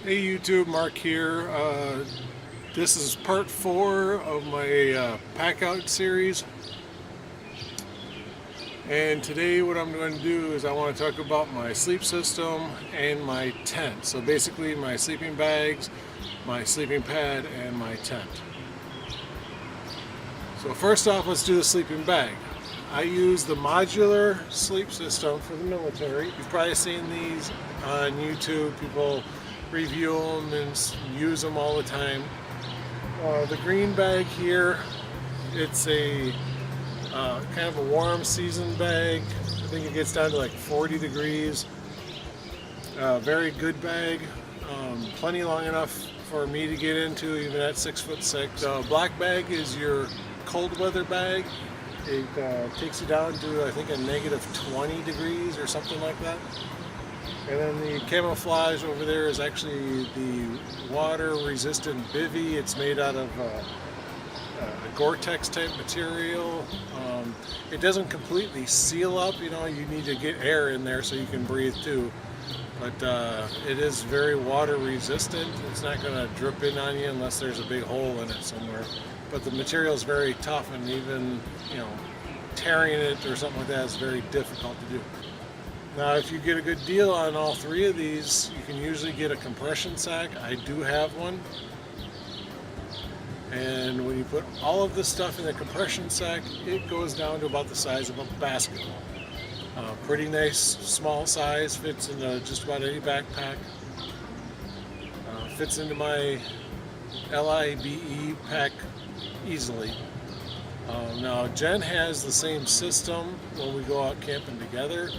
Hey YouTube, Mark here. This is part 4 of my Packout series. And today what I'm going to do is I want to talk about my sleep system and my tent. So basically my sleeping bags, my sleeping pad, and my tent. So first off, let's do the sleeping bag. I use the Modular Sleep System for the military. You've probably seen these on YouTube. People review them and use them all the time. The green bag here, it's a kind of a warm season bag. I think it gets down to like 40 degrees. Very good bag, plenty long enough for me to get into even at 6'6". The black bag is your cold weather bag. It takes you down to I think a negative 20 degrees or something like that. And then the camouflage over there is actually the water-resistant bivy. It's made out of a Gore-Tex type material. It doesn't completely seal up, you know, you need to get air in there so you can breathe too. But it is very water resistant. It's not going to drip in on you unless there's a big hole in it somewhere. But the material is very tough, and even, you know, tearing it or something like that is very difficult to do. Now, if you get a good deal on all three of these, you can usually get a compression sack. I do have one. And when you put all of this stuff in the compression sack, it goes down to about the size of a basketball. Pretty nice, small size, fits into just about any backpack. Fits into my LIBE pack easily. Now, Jen has the same system when we go out camping together,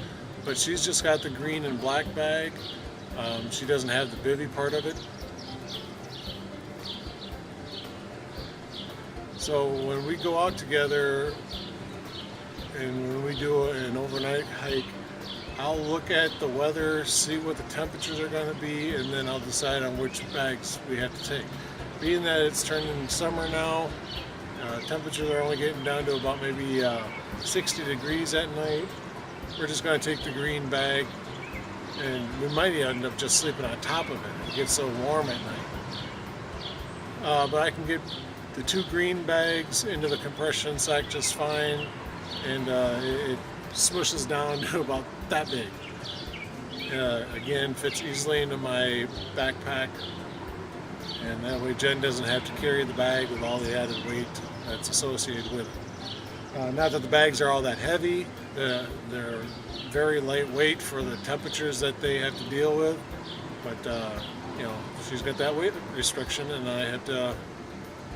but she's just got the green and black bag. She doesn't have the bivy part of it. So when we go out together and when we do an overnight hike, I'll look at the weather, see what the temperatures are going to be, and then I'll decide on which bags we have to take. Being that it's turning summer now, temperatures are only getting down to about maybe 60 degrees at night. We're just going to take the green bag, and we might end up just sleeping on top of it. It gets so warm at night. But I can get the two green bags into the compression sack just fine, and it smushes down to about that big. Again, fits easily into my backpack, and that way Jen doesn't have to carry the bag with all the added weight that's associated with it. Not that the bags are all that heavy. They're very lightweight for the temperatures that they have to deal with, but you know, she's got that weight restriction, and I have to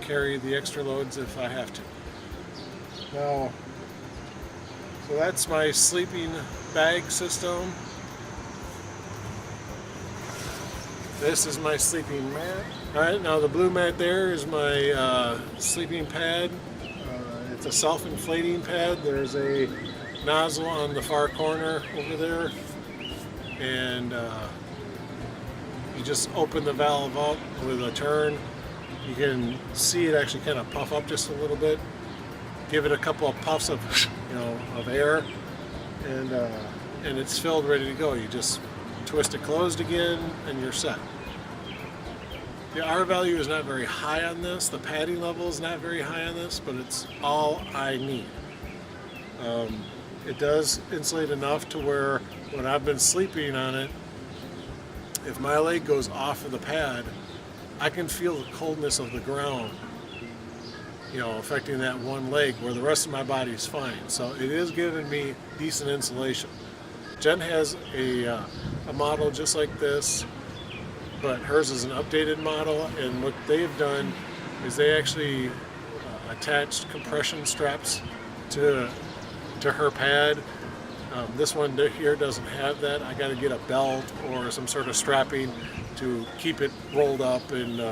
carry the extra loads if I have to. Now, so that's my sleeping bag system. This is my sleeping mat. Alright, now the blue mat there is my sleeping pad. It's a self-inflating pad. There's a nozzle on the far corner over there, and you just open the valve up with a turn. You can see it actually kind of puff up just a little bit. Give it a couple of puffs of, you know, of air, and it's filled, ready to go. You just twist it closed again, and you're set. The R value is not very high on this. The padding level is not very high on this, but it's all I need. It does insulate enough to where when I've been sleeping on it, if my leg goes off of the pad, I can feel the coldness of the ground, you know, affecting that one leg, where the rest of my body is fine. So it is giving me decent insulation. Jen has a model just like this, but hers is an updated model, and what they've done is they actually attached compression straps to her pad. This one here doesn't have that. I got to get a belt or some sort of strapping to keep it rolled up and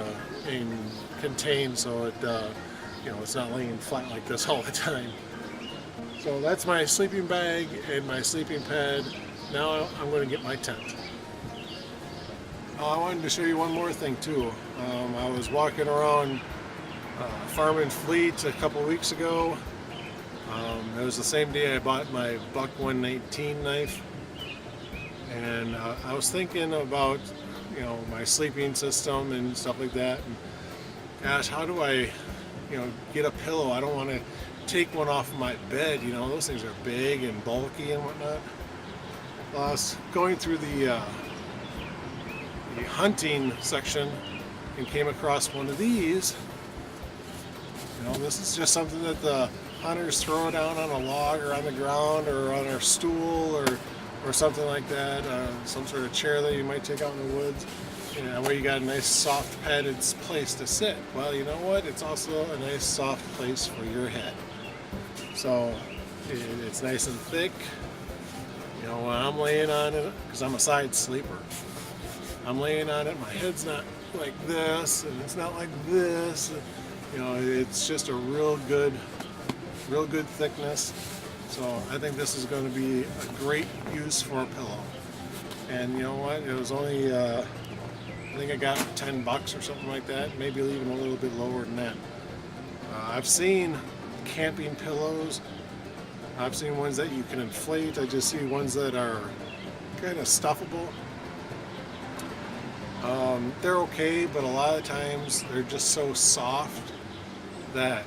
contained, so it you know, it's not laying flat like this all the time. So that's my sleeping bag and my sleeping pad. Now I'm going to get my tent. I wanted to show you one more thing too. I was walking around Farm and Fleet a couple weeks ago. It was the same day I bought my Buck 119 knife, and I was thinking about you know, my sleeping system and stuff like that. And gosh, how do I, you know, get a pillow? I don't want to take one off of my bed. You know, those things are big and bulky and whatnot. Well, I was going through the hunting section and came across one of these. You know, this is just something that the hunters throw down on a log or on the ground or on a stool or something like that. Some sort of chair that you might take out in the woods. You know, where you got a nice soft padded place to sit. Well, you know what? It's also a nice soft place for your head. So it's nice and thick. You know, when I'm laying on it, because I'm a side sleeper, I'm laying on it, my head's not like this, and it's not like this. You know, it's just a real good thickness. So I think this is going to be a great use for a pillow. And you know what? It was only, I think I got $10 or something like that, maybe even a little bit lower than that. I've seen camping pillows. I've seen ones that you can inflate. I just see ones that are kind of stuffable. They're okay, but a lot of times they're just so soft that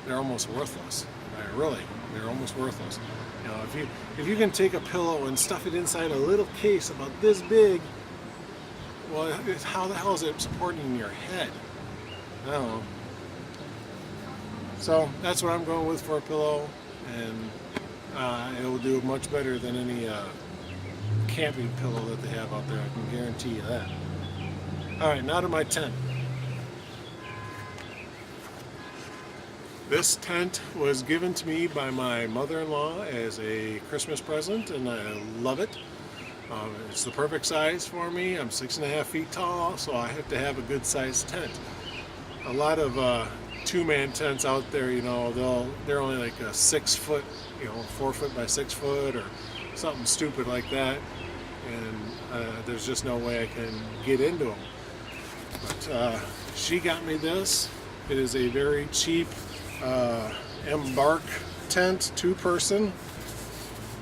they're almost worthless. Really, they're almost worthless. You know, if you can take a pillow and stuff it inside a little case about this big, well, how the hell is it supporting your head? I don't know. So that's what I'm going with for a pillow, and it will do much better than any camping pillow that they have out there. I can guarantee you that. All right, now to my tent. This tent was given to me by my mother-in-law as a Christmas present, and I love it. It's the perfect size for me. I'm 6.5 feet tall, so I have to have a good sized tent. A lot of two-man tents out there, you know, they're only like a 6 foot, you know, 4 foot by 6 foot or something stupid like that, and there's just no way I can get into them. But she got me this. It is a very cheap Embark tent, 2-person.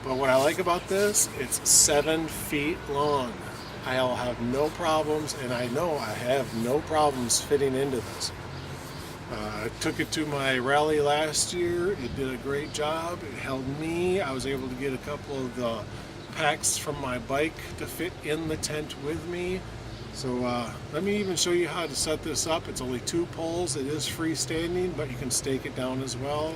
But what I like about this, it's 7 feet long. I'll have no problems, and I know I have no problems fitting into this. I took it to my rally last year. It did a great job. It held me. I was able to get a couple of the packs from my bike to fit in the tent with me. So let me even show you how to set this up. It's only 2 poles. It is freestanding, but you can stake it down as well.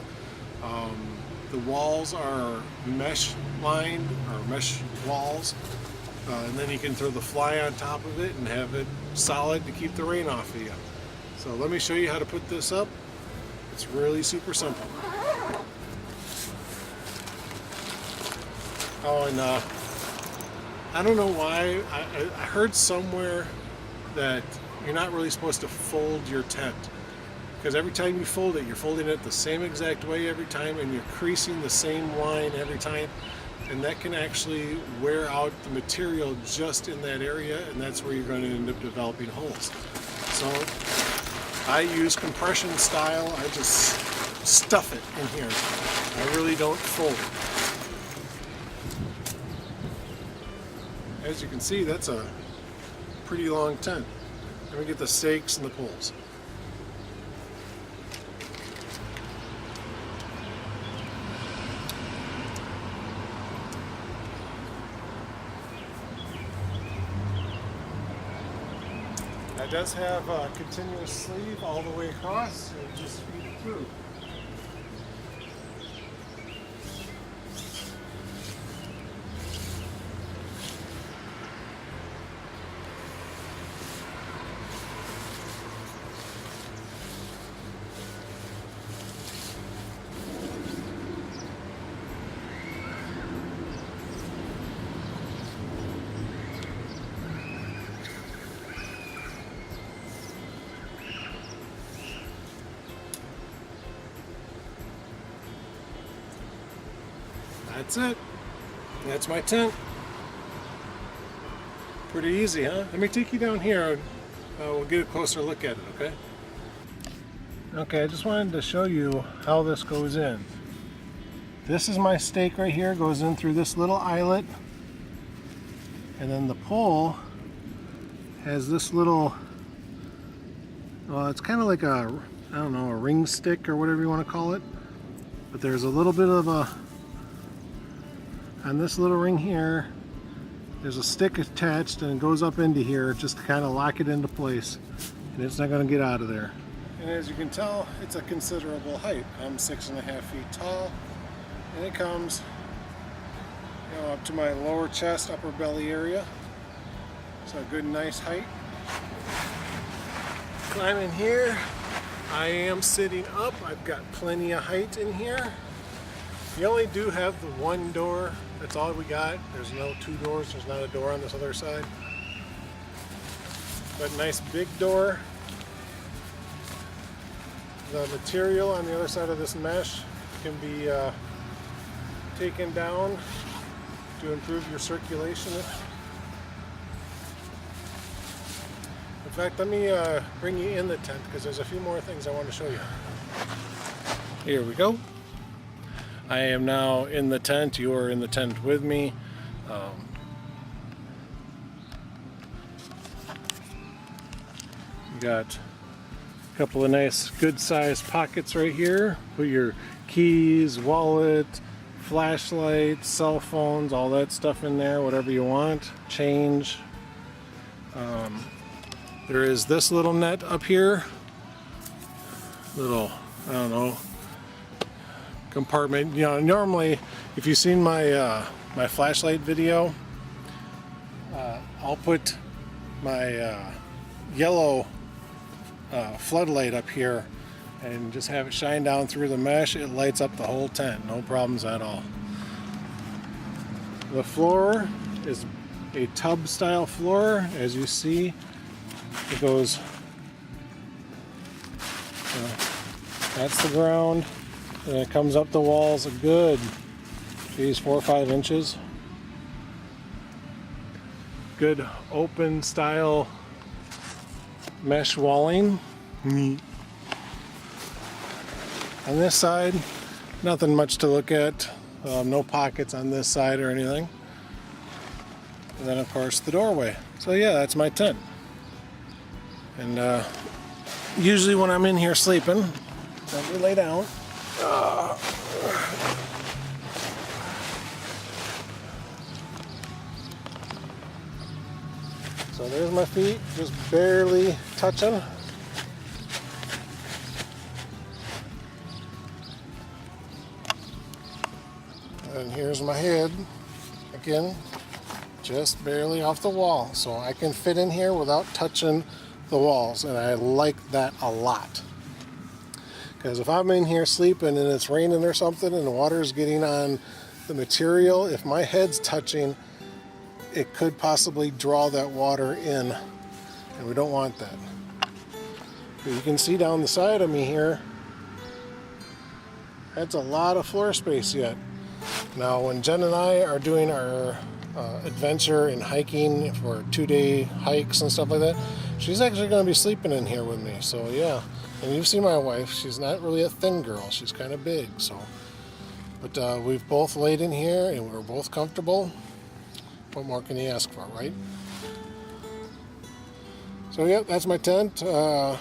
The walls are mesh lined, or mesh walls, and then you can throw the fly on top of it and have it solid to keep the rain off of you. So let me show you how to put this up. It's really super simple. Oh, and I don't know why, I heard somewhere that you're not really supposed to fold your tent, because every time you fold it, you're folding it the same exact way every time, and you're creasing the same line every time, and that can actually wear out the material just in that area, and that's where you're going to end up developing holes. So I use compression style. I just stuff it in here. I really don't fold it. As you can see, that's a pretty long tent. Let me get the stakes and the poles. It does have a continuous sleeve all the way across, so you just feed it through. That's it. That's my tent. Pretty easy, huh? Let me take you down here and we'll get a closer look at it, okay? Okay, I just wanted to show you how this goes in. This is my stake right here, goes in through this little eyelet, and then the pole has this little, well, it's kind of like a, I don't know, a ring stick or whatever you want to call it. But there's a little bit of a, on this little ring here, there's a stick attached and it goes up into here just to kind of lock it into place. And it's not going to get out of there. And as you can tell, it's a considerable height. I'm 6.5 feet tall, and it comes, you know, up to my lower chest, upper belly area. So a good, nice height. Climbing here, I am sitting up. I've got plenty of height in here. You only do have the one door. That's all we got. There's no two doors. There's not a door on this other side. But nice big door. The material on the other side of this mesh can be taken down to improve your circulation. In fact, let me bring you in the tent because there's a few more things I want to show you. Here we go. I am now in the tent. You are in the tent with me. You got a couple of nice good sized pockets right here. Put your keys, wallet, flashlight, cell phones, all that stuff in there, whatever you want. Change. There is this little net up here. Little, I don't know, compartment. You know, normally if you've seen my my flashlight video, I'll put my yellow floodlight up here and just have it shine down through the mesh. It lights up the whole tent, no problems at all. The floor is a tub style floor, as you see. It goes, that's the ground, and it comes up the walls a good, geez, 4 or 5 inches. Good open style mesh walling. On this side, nothing much to look at. No pockets on this side or anything. And then of course the doorway. So yeah, that's my tent. And usually when I'm in here sleeping, let me lay down. So there's my feet, just barely touching. And here's my head, again, just barely off the wall. So I can fit in here without touching the walls, and I like that a lot. Because if I'm in here sleeping and it's raining or something and the water's getting on the material, if my head's touching, it could possibly draw that water in, and we don't want that. But you can see down the side of me here, that's a lot of floor space yet. Now when Jen and I are doing our adventure and hiking for 2-day hikes and stuff like that, she's actually going to be sleeping in here with me. So yeah, and you've seen my wife, she's not really a thin girl, she's kind of big. So, but we've both laid in here and we're both comfortable. What more can you ask for, right? So yeah, that's my tent. I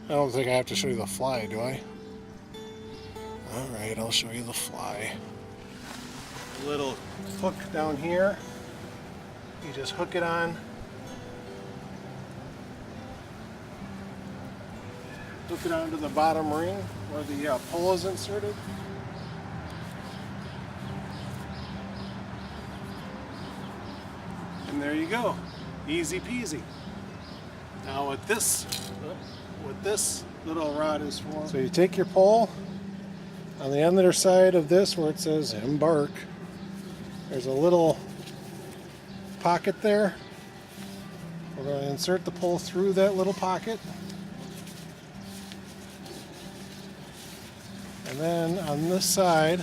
don't think I have to show you the fly, do I? Alright, I'll show you the fly. A little hook down here. You just hook it on. Hook it onto the bottom ring where the pole is inserted. And there you go. Easy peasy. Now what this little rod is for. So you take your pole, on the other side of this where it says embark, there's a little pocket there. We're going to insert the pole through that little pocket. And then on this side,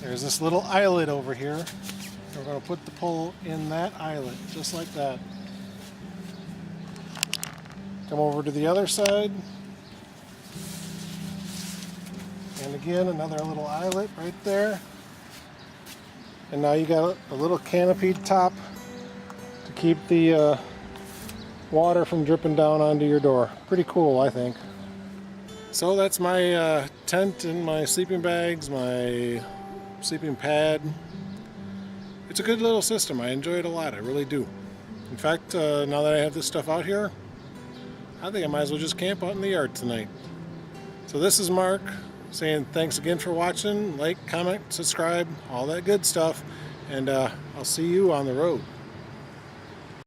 there's this little eyelet over here. We're going to put the pole in that eyelet, just like that. Come over to the other side. And again, another little eyelet right there. And now you got a little canopy top to keep the water from dripping down onto your door. Pretty cool, I think. So that's my tent and my sleeping bags, my sleeping pad. It's a good little system. I enjoy it a lot. I really do. In fact, now that I have this stuff out here, I think I might as well just camp out in the yard tonight. So this is Mark saying thanks again for watching. Like, comment, subscribe, all that good stuff. And I'll see you on the road.